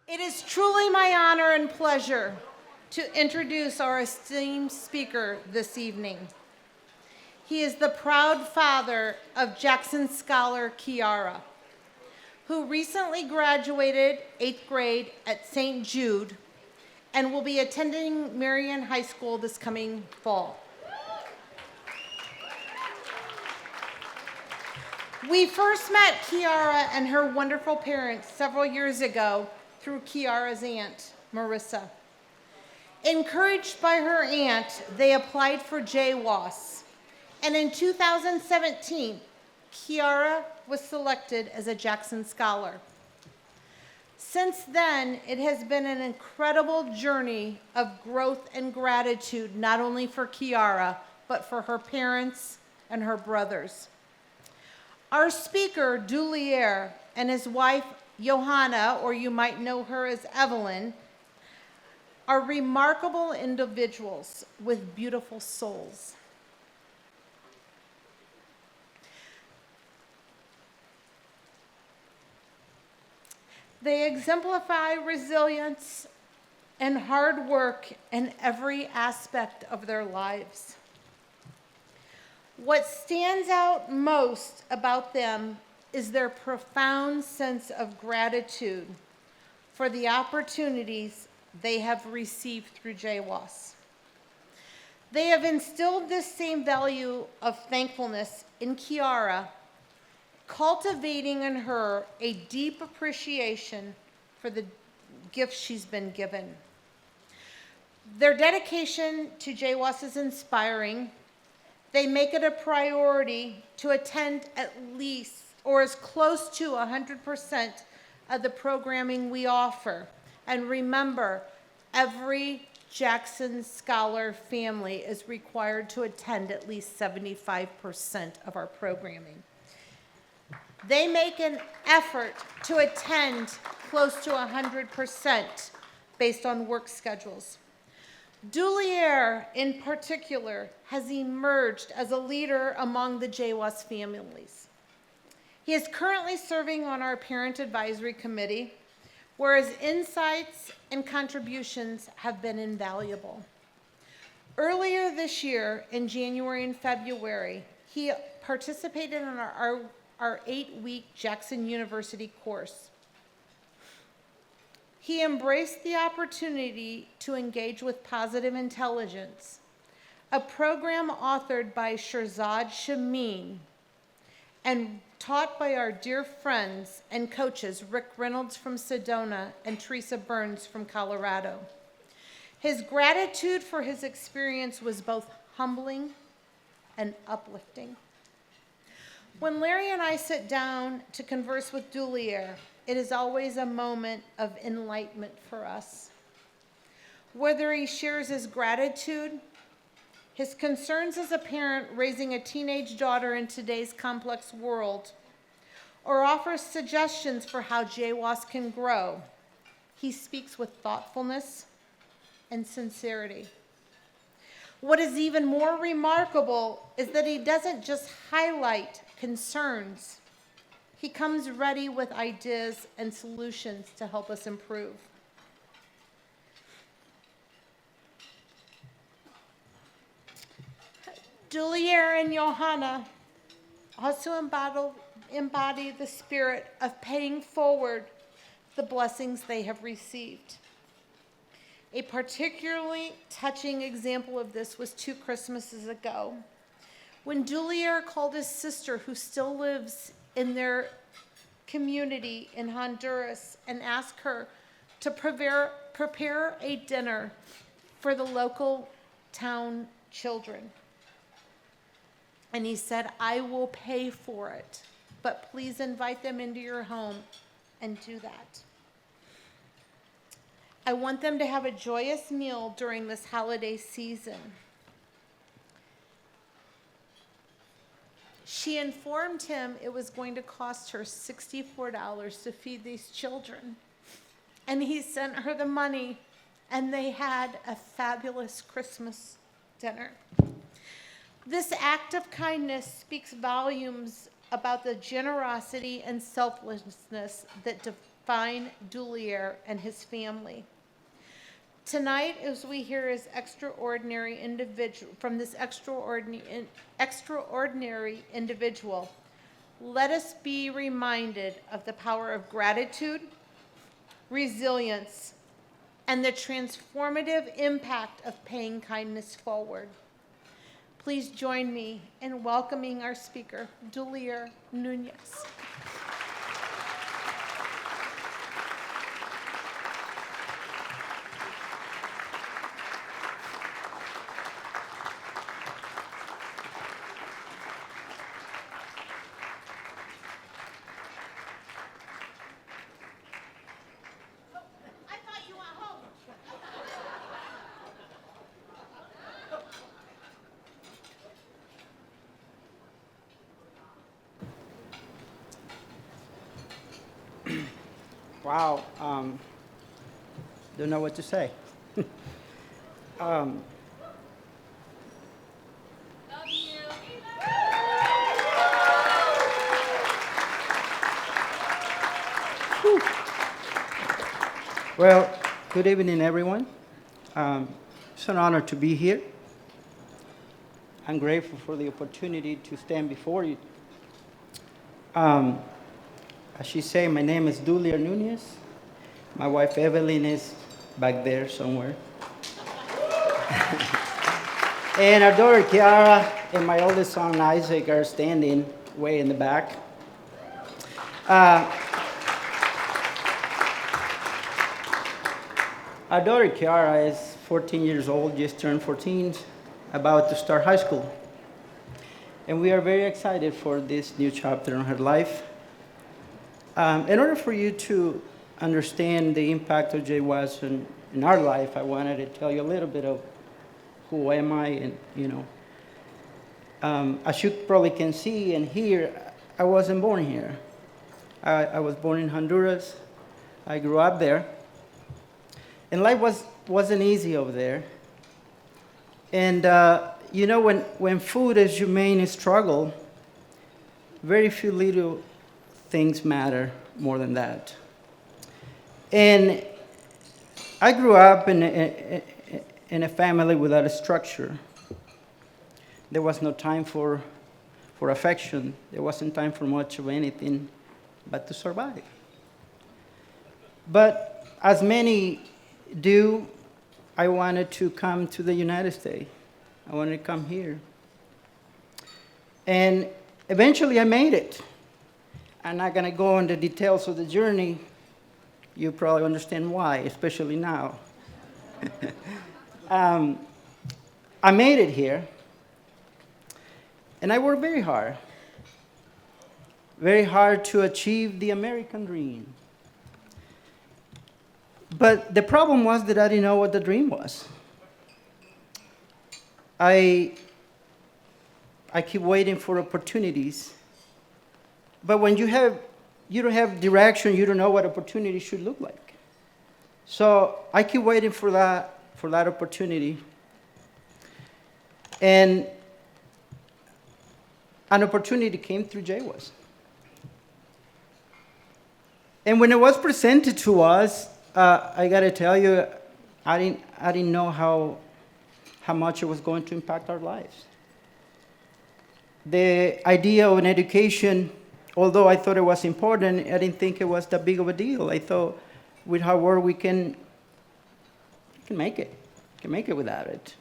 It is truly my honor and pleasure to introduce our esteemed speaker this evening. He is the proud father of Jackson scholar Kiara, who recently graduated 8th grade at St. Jude and will be attending Marion High School this coming fall. We first met Kiara and her wonderful parents several years ago through Kiara's aunt, Marissa. Encouraged by her aunt, they applied for JWAS, and in 2017, Kiara was selected as a Jackson Scholar. Since then, it has been an incredible journey of growth and gratitude, not only for Kiara, but for her parents and her brothers. Our speaker, Dulier, and his wife, Johanna, or you might know her as Evelyn, are remarkable individuals with beautiful souls. They exemplify resilience and hard work in every aspect of their lives. What stands out most about them is their profound sense of gratitude for the opportunities they have received through JWAS. They have instilled this same value of thankfulness in Kiara, cultivating in her a deep appreciation for the gifts she's been given. Their dedication to JWAS is inspiring. They make it a priority to attend at least or as close to 100% of the programming we offer. And remember, every Jackson Scholar family is required to attend at least 75% of our programming. They make an effort to attend close to 100% based on work schedules. Dulier, in particular, has emerged as a leader among the JWAS families. He is currently serving on our Parent Advisory Committee, where his insights and contributions have been invaluable. Earlier this year, in January and February, he participated in our 8-week Jackson University course. He embraced the opportunity to engage with Positive Intelligence, a program authored by Shirzad Shameen and taught by our dear friends and coaches Rick Reynolds from Sedona and Teresa Burns from Colorado. His gratitude for his experience was both humbling and uplifting. When Larry and I sit down to converse with Dulier, it is always a moment of enlightenment for us. Whether he shares his gratitude, his concerns as a parent raising a teenage daughter in today's complex world, or offers suggestions for how JWAS can grow, he speaks with thoughtfulness and sincerity. What is even more remarkable is that he doesn't just highlight concerns. He comes ready with ideas and solutions to help us improve. Dulier and Johanna also embody the spirit of paying forward the blessings they have received. A particularly touching example of this was 2 Christmases ago, when Dulier called his sister, who still lives in their community in Honduras, and asked her to prepare a dinner for the local town children. And he said, I will pay for it, but please invite them into your home and do that. I want them to have a joyous meal during this holiday season. She informed him it was going to cost her $64 to feed these children. And he sent her the money, and they had a fabulous Christmas dinner. This act of kindness speaks volumes about the generosity and selflessness that Fine Dulier and his family. Tonight, as we hear his extraordinary individual from this extraordinary individual, let us be reminded of the power of gratitude, resilience, and the transformative impact of paying kindness forward. Please join me in welcoming our speaker, Dulier Nunez. Wow. Don't know what to say. um, Love you. well, good evening, everyone. It's an honor to be here. I'm grateful for the opportunity to stand before you. As she said, my name is Dulier Nunez. My wife Evelyn is back there somewhere. And our daughter Kiara and my oldest son Isaac are standing way in the back. Our daughter Kiara is 14 years old, just turned 14, about to start high school. And we are very excited for this new chapter in her life. In order for you to understand the impact of Jay Watson in our life, I wanted to tell you a little bit of who am I, and as you probably can see and hear, I wasn't born here. I was born in Honduras. I grew up there, and life wasn't easy over there. And when food is your main struggle, very few little things matter more than that. And I grew up in a family without a structure. There was no time for affection. There wasn't time for much of anything but to survive. But as many do, I wanted to come to the United States. I wanted to come here. And eventually I made it. I'm not going to go into details of the journey. You probably understand why, especially now. I made it here, and I worked very hard to achieve the American dream. But the problem was that I didn't know what the dream was. I keep waiting for opportunities. But when you don't have direction, you don't know what opportunity should look like. So I keep waiting for that opportunity. And an opportunity came through JWAS. And when it was presented to us, I got to tell you, I didn't know how much it was going to impact our lives. The idea of an education, although I thought it was important, I didn't think it was that big of a deal. I thought with hard work we can make it. We can make it without it.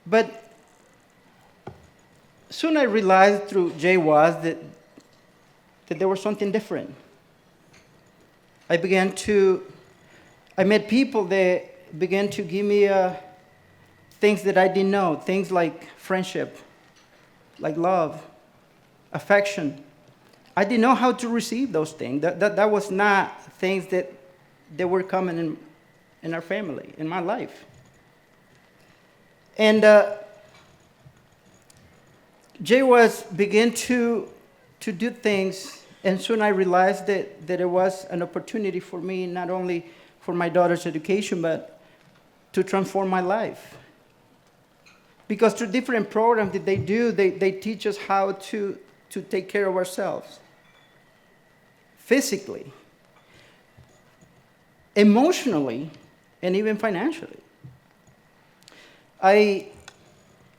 But soon I realized through JWAS that there was something different. I met people that began to give me things that I didn't know, things like friendship, like love, affection. I didn't know how to receive those things. That was not things that were common in our family, in my life. And JWAS began to do things, and soon I realized that it was an opportunity for me, not only for my daughter's education, but to transform my life. Because through different programs that they do, they teach us how to take care of ourselves physically, emotionally, and even financially. I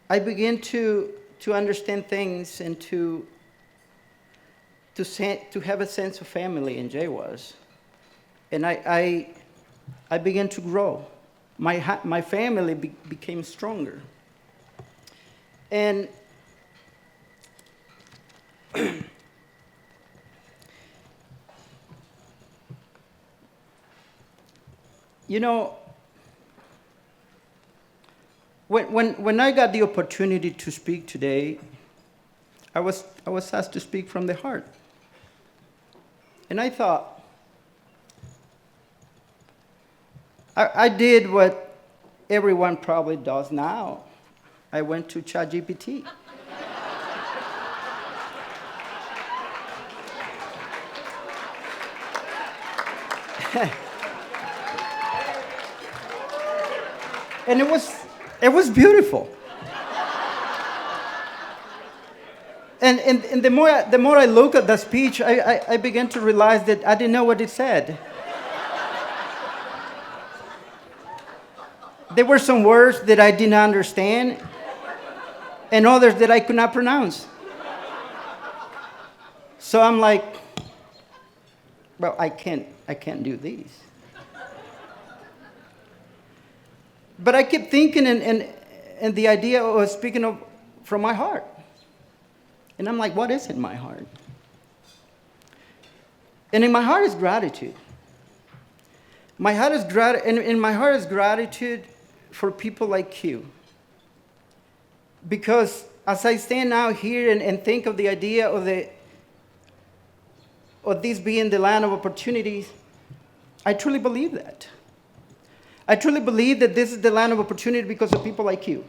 began to understand things and to have a sense of family in JWAS. And I began to grow. My family became stronger. And you know, when I got the opportunity to speak today, I was asked to speak from the heart. And I thought, I did what everyone probably does now. I went to ChatGPT. And it was beautiful. And the more I look at the speech, I began to realize that I didn't know what it said. There were some words that I didn't understand, and others that I could not pronounce. So I'm like, well, I can't do these. But I kept thinking, and the idea was speaking from my heart. And I'm like, what is in my heart? And in my heart is gratitude. My heart is my heart is gratitude for people like you. Because as I stand out here and think of the idea of this being the land of opportunities, I truly believe that. I truly believe that this is the land of opportunity because of people like you.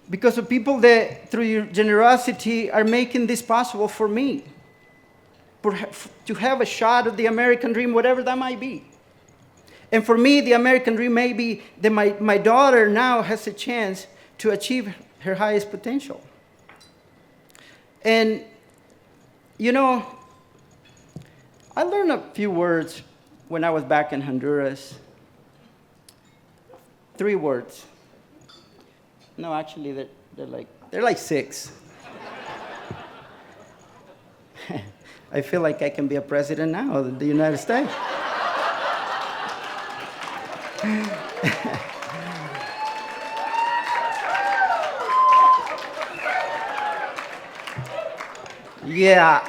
Because of people that, through your generosity, are making this possible for me. To have a shot at the American dream, whatever that might be. And for me, the American dream may be that my daughter now has a chance to achieve her highest potential. And, you know, I learned a few words when I was back in Honduras. 3 words. No, actually, they're like 6. I feel like I can be a president now of the United States. Yeah,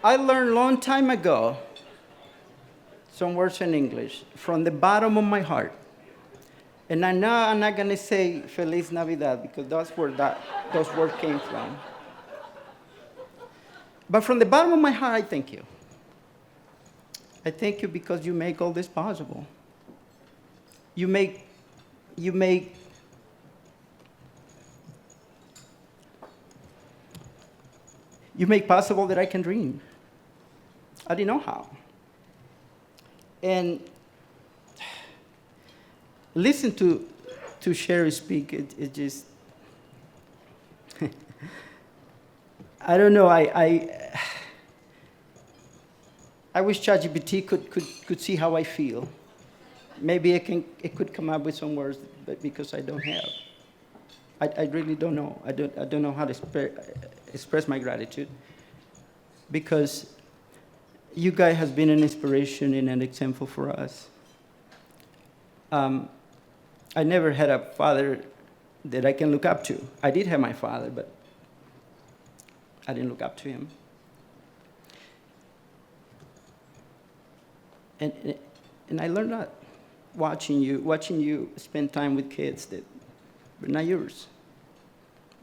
I learned a long time ago some words in English from the bottom of my heart. And I know I'm not going to say Feliz Navidad because that's where those words came from. But from the bottom of my heart, I thank you. I thank you because you make all this possible. You make possible that I can dream. I didn't know how. And listen to Sherry speak. It just I don't know. I wish ChatGPT could see how I feel. Maybe it could come up with some words, but because I don't have, I really don't know. I don't know how to express my gratitude, because you guys has been an inspiration and an example for us. I never had a father that I can look up to. I did have my father, but I didn't look up to him. And I learned that watching you spend time with kids that were not yours,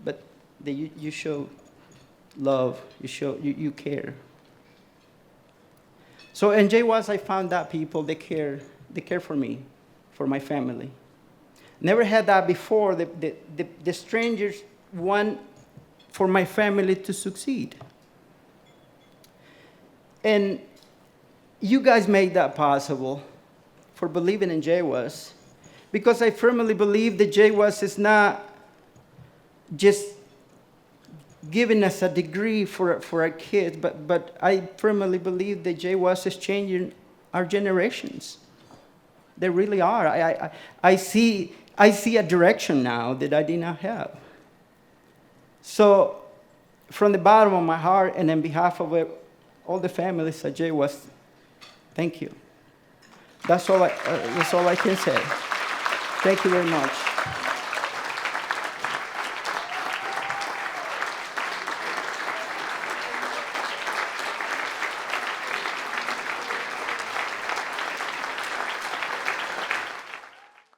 but that you show love, you care. So in JWAS, I found that people, they care for me, for my family. Never had that before. The strangers want for my family to succeed. And you guys made that possible for believing in JWAS, because I firmly believe that JWAS is not just giving us a degree for our kids, but I firmly believe that JWAS is changing our generations. They really are. I see a direction now that I did not have. So, from the bottom of my heart and on behalf of all the families at JWAS, thank you. That's all I can say. Thank you very much.